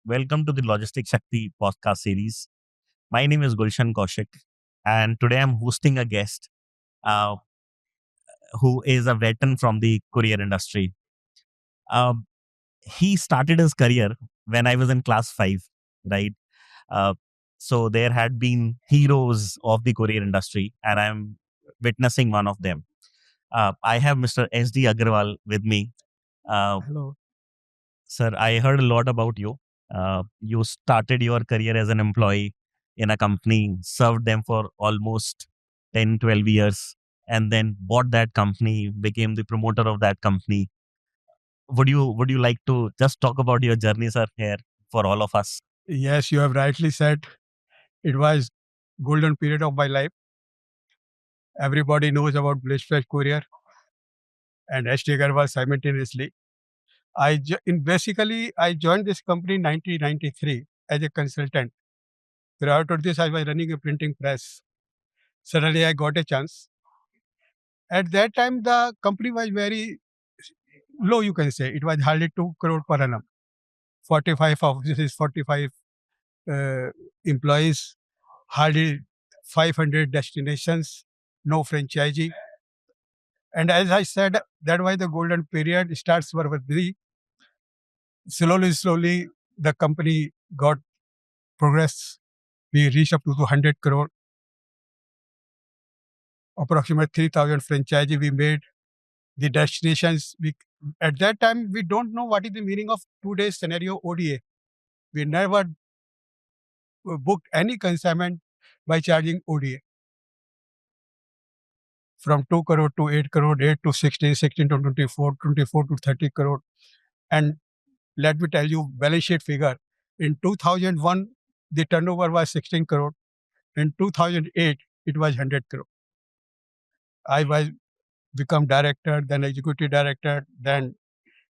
Welcome to the Logistics Shakti Podcast series. My name is Gulshan Kaushik, and today I'm hosting a guest uh, who is a veteran from the courier industry. Um, he started his career when I was in class 5, right? Uh, so there had been heroes of the courier industry, and I'm witnessing one of them. I have Mr. SD Agarwal with me. Uh, Hello. Sir, I heard a lot about you. You started your career as an employee in a company, served them for almost 10, 12 years, and then bought that company, became the promoter of that company. Would you like to just talk about your journey, sir, here for all of us? Yes, you have rightly said it was golden period of my life. Everybody knows about BlitzTouch Courier and HT Agarwal simultaneously. Basically I joined this company in 1993 as a consultant. Prior to this, I was running a printing press. Suddenly, I got a chance. At that time, the company was very low. You can say it was hardly 2 crore per annum. 45 offices, 45 uh, employees, hardly 500 destinations, no franchisee. And as I said, that was the golden period starts were with me. Slowly, the company got progress. We reached up to 100 crore, approximately 3,000 franchisee we made. The destinations, at that time, we don't know what is the meaning of today's scenario ODA. We never booked any consignment by charging ODA. From 2 crore to 8 crore, 8 to 16, 16 to 24, 24 to 30 crore. And let me tell you, balance sheet figure. In 2001, the turnover was 16 crore. In 2008, it was 100 crore. I was become director, then executive director, then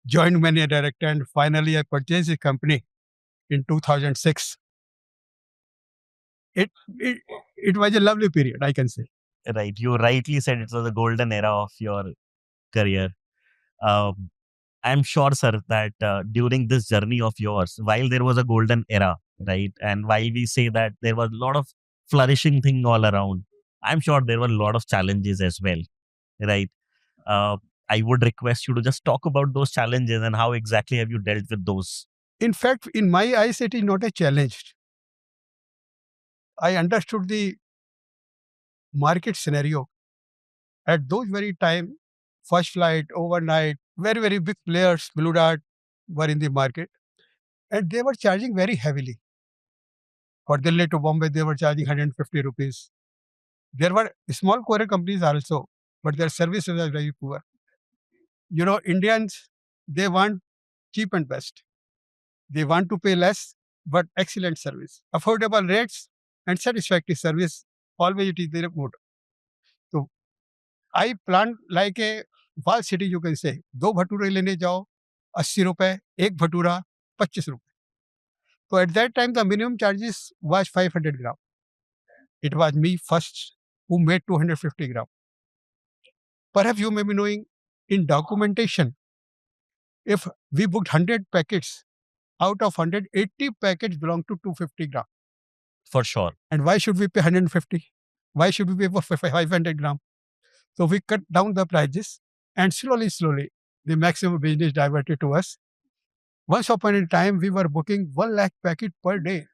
joint manager director, and finally I purchased the company in 2006. It, it, it was a lovely period, I can say. Right. You rightly said it was a golden era of your career. Um, I'm sure, sir, that during this journey of yours, while there was a golden era, right, and while we say that there was a lot of flourishing thing all around, I'm sure there were a lot of challenges as well, right? Uh, I would request you to just talk about those challenges and how exactly have you dealt with those. In fact, in my eyes, it is not a challenge. I understood the market scenario. At those very time, first flight, overnight, very big players, Blue Dart, were in the market. And they were charging very heavily. For Delhi to Bombay, they were charging 150 rupees. There were small courier companies also, but their services were very poor. You know, Indians, they want cheap and best. They want to pay less, but excellent service. Affordable rates and satisfactory service, always it is their motto. So I planned like a wall city, you can say. दो भटूरे लेने जाओ 80 रुपए, एक भटूरा 25 रुपए. So at that time, the minimum charges was 500 gram. It was me first who made 250 gram. Perhaps you may be knowing in documentation, if we booked 100 packets, out of 180 packets belong to 250 gram. For sure. And why should we pay 150? Why should we pay for 500 gram? So we cut down the prices and slowly, the maximum business diverted to us. Once upon a time, we were booking 1 lakh packet per day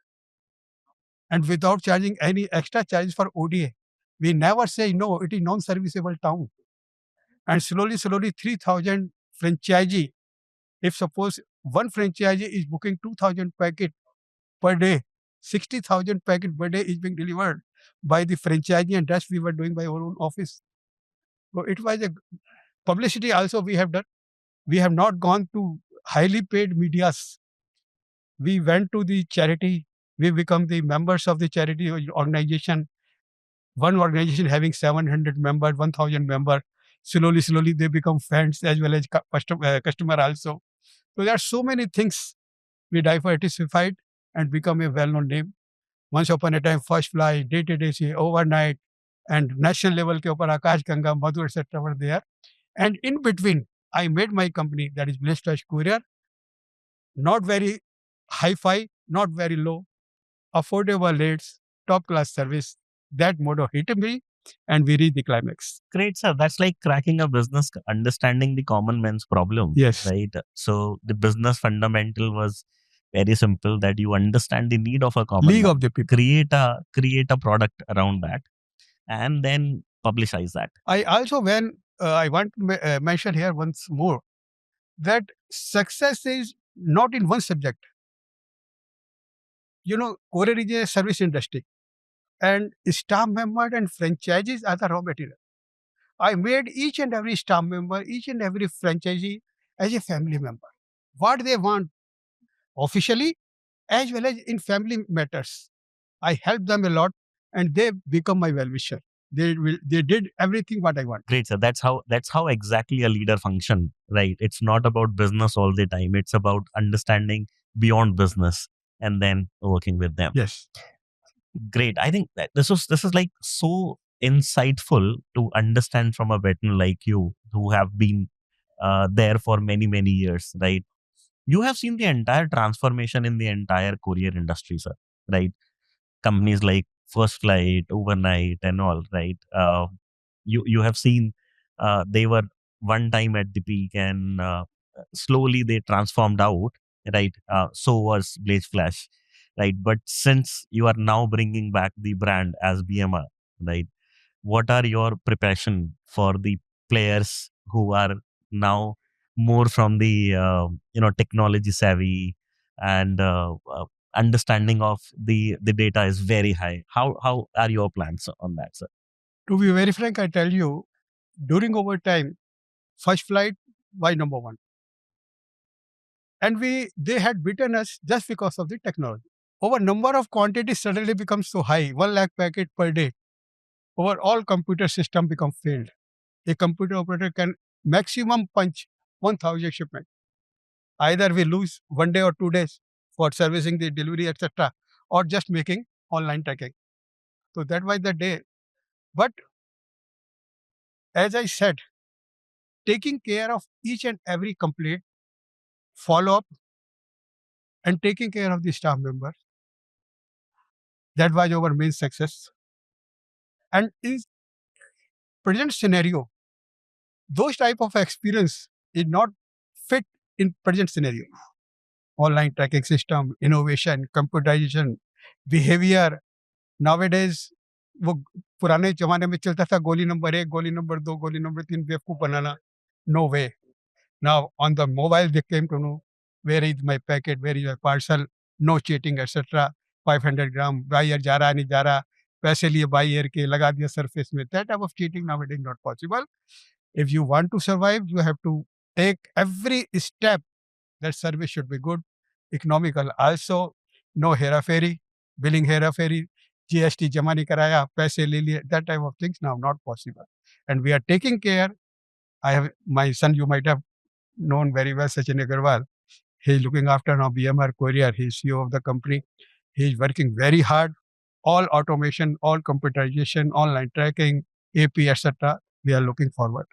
and without charging any extra charges for ODA. We never say no, it is non-serviceable town. And slowly, 3,000 franchisee. If suppose one franchisee is booking 2,000 packet per day, 60,000 packet per day is being delivered by the franchisee, and rest we were doing by our own office. So it was a publicity also we have done. We have not gone to highly paid medias. We went to the charity. We become the members of the charity organization. One organization having 700 members, 1,000 members. Slowly, they become fans as well as customer also. So there are so many things we diversified and become a well-known name. Once upon a time, first flight, day-to-day, overnight, and national level ke upar Akash Ganga, Madhu, etc. were there. And in between, I made my company, that is BlitzTouch Courier, not very Hi-fi, not very low, affordable rates, top-class service. That motto hit me, and we reached the climax. Great, sir. That's like cracking a business, understanding the common man's problem, Yes, right? So the business fundamental was very simple, that you understand the need of a common league man, of the people. create a product around that, and then publicize that. I also, when I want to mention here once more that success is not in one subject. Courier is a service industry, and staff member and franchises are the raw material. I made each and every staff member, each and every franchisee as a family member. What they want officially as well as in family matters. I help them a lot, and they become my well-wisher. They did everything what I want. Great, sir. That's how exactly a leader function, right? It's not about business all the time. It's about understanding beyond business and then working with them. Yes. Great. I think that this is like so insightful to understand from a veteran like you, who have been there for many years, right? You have seen the entire transformation in the entire courier industry, sir, right? Companies like First Flight, Overnight, and all, right? You have seen they were one time at the peak, and slowly they transformed out, right? So was Blaze Flash, right? But since you are now bringing back the brand as BMR, right? What are your preparation for the players who are now more from the technology savvy, and understanding of the data is very high? How are your plans on that, sir? To be very frank, I tell you, during overtime, First Flight was number one, and they had beaten us just because of the technology. Our number of quantities suddenly becomes so high, 1 lakh packet per day. Our all computer system become failed. A computer operator can maximum punch 1,000 shipment. Either we lose 1 day or 2 days for servicing the delivery, etc., or just making online tracking. So that was the day. But as I said, taking care of each and every complaint, follow up, and taking care of the staff members, that was our main success. And in present scenario, those type of experience is not fit in present scenario. Online tracking system, innovation, computerization, behavior. Nowadays वो पुराने जमाने में चलता था गोली number 1, गोली number 2, गोली number 3 बेवकूफ बनाना. No way. Now on the mobile they came to know where is my packet, where is my parcel, no cheating, etc. 500 gram buyer जा रहा नहीं जा रहा, पैसे लिए buyer के लगा दिया surface में. That type of cheating nowadays not possible. If you want to survive, you have to take every step that service should be good, economical. Also, no hera-fairy, billing hera-fairy, GST जमा नहीं कराया, पैसे ले लिए, that type of things now not possible. And we are taking care. I have my son, you might have known very well, Sachin Agarwal. He is looking after now BMR Courier. He is CEO of the company. He is working very hard. All automation, all computerization, online tracking, AP, etc. We are looking forward.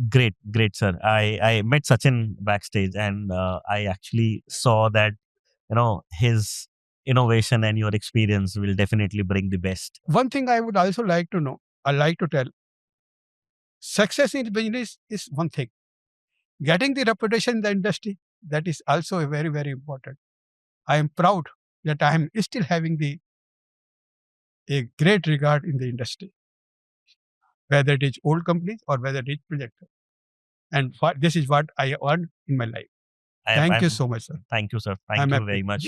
Great, sir. I met Sachin backstage, and I actually saw that his innovation and your experience will definitely bring the best. One thing I would also like to know, I like to tell, success in business is one thing. Getting the reputation in the industry, that is also a very important. I am proud that I am still having a great regard in the industry, whether it is old companies or whether it is projector. And this is what I earned in my life. Thank you so much, sir. Thank you, sir. Thank I'm you happy. very much.